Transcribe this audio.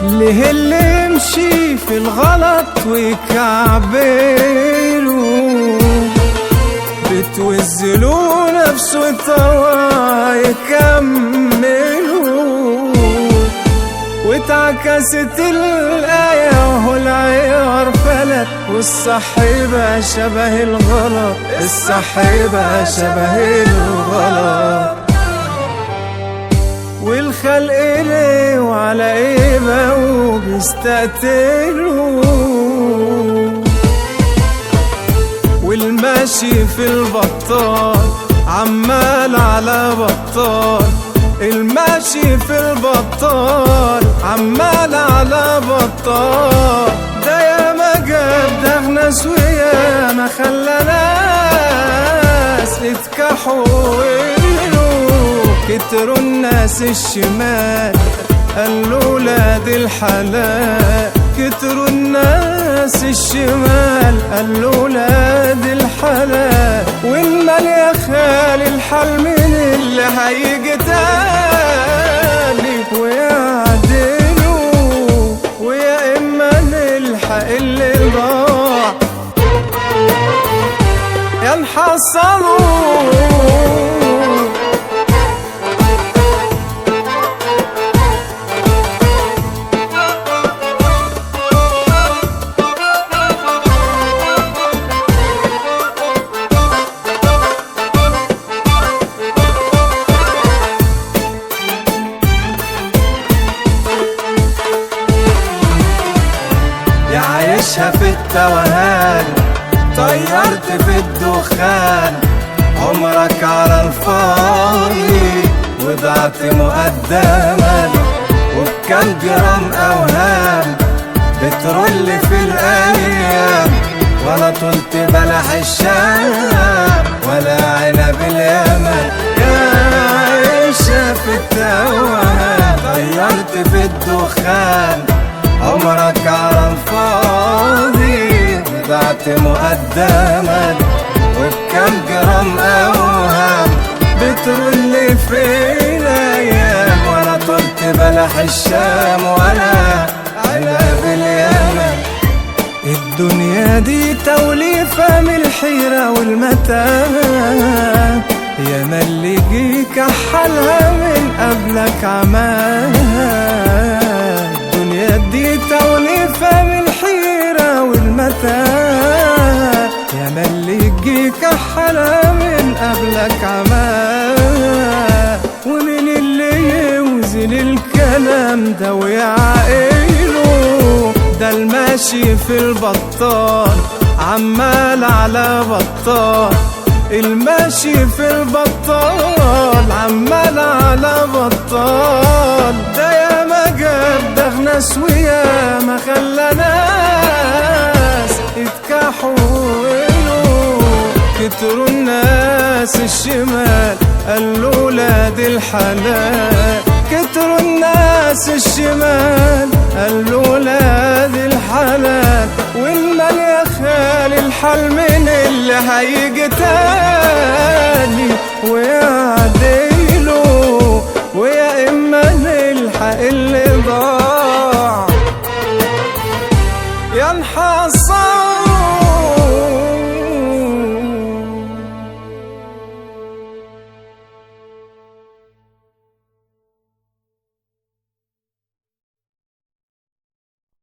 ليه اللي يمشي في الغلط ويكعبله بتوزلوا نفسه طوا يكملوا، واتعكست الآية وهو العيار فلت، والصح يبقى شبه الغلط، الصح يبقى شبه الغلط. والخلق ليه وعلى ايه بقوا بيستقتلوا، والماشي في البطال عمال على بطال، الماشي في البطال عمال على بطال. ده يا ما جاب دغ ناس ويا ما خلى ناس اتكحوا، كتروا الناس الشمال قالوا ولاد الحلال، كتروا الناس الشمال قالوا ولاد الحلال. والمال يا خالي الحل من اللي هيجي تاني ويعدلوا، ويا اما نلحق اللي ضاع يا نحصلوا. عايشها في التوهان طيرت في الدخان، عمرك على الفاضي وضعت مقدما، وبكام جرام اوهام بترول في الايام، ولا طلت بلح الشام ولا عنب اليمن. يا عايشها في التوهان طيرت في الدخان، عمرك على الفاضي ضعت مقدما، وبكام جرام اوهام بترول في الايام، ولا طلت بلح الشام ولا عنب اليمن. الدنيا دي توليفة من الحيرة والمتاهة، يا ما اللي جيك حالها من قبلك عماها. الدنيا دي توليفة من الحيرة والمتاهة، يا ما اللي جيك حالها من قبلك عماها. ومن اللي يوزن الكلام ده ويعقله، ده الماشي في البطال عمال على بطال، الماشي في البطال عمال على بطال. ده يا ما جاب دغ ناس ويا ما خلى ناس اتكحوا، كتروا الناس الشمال قالوا ولاد الحلال، كتروا الناس الشمال قالوا ولاد الحلال. والمال يا خالي الحل من اللي هيجي تاني ويعدلوا، ويا اما نلحق اللي ضاع يا نحصل.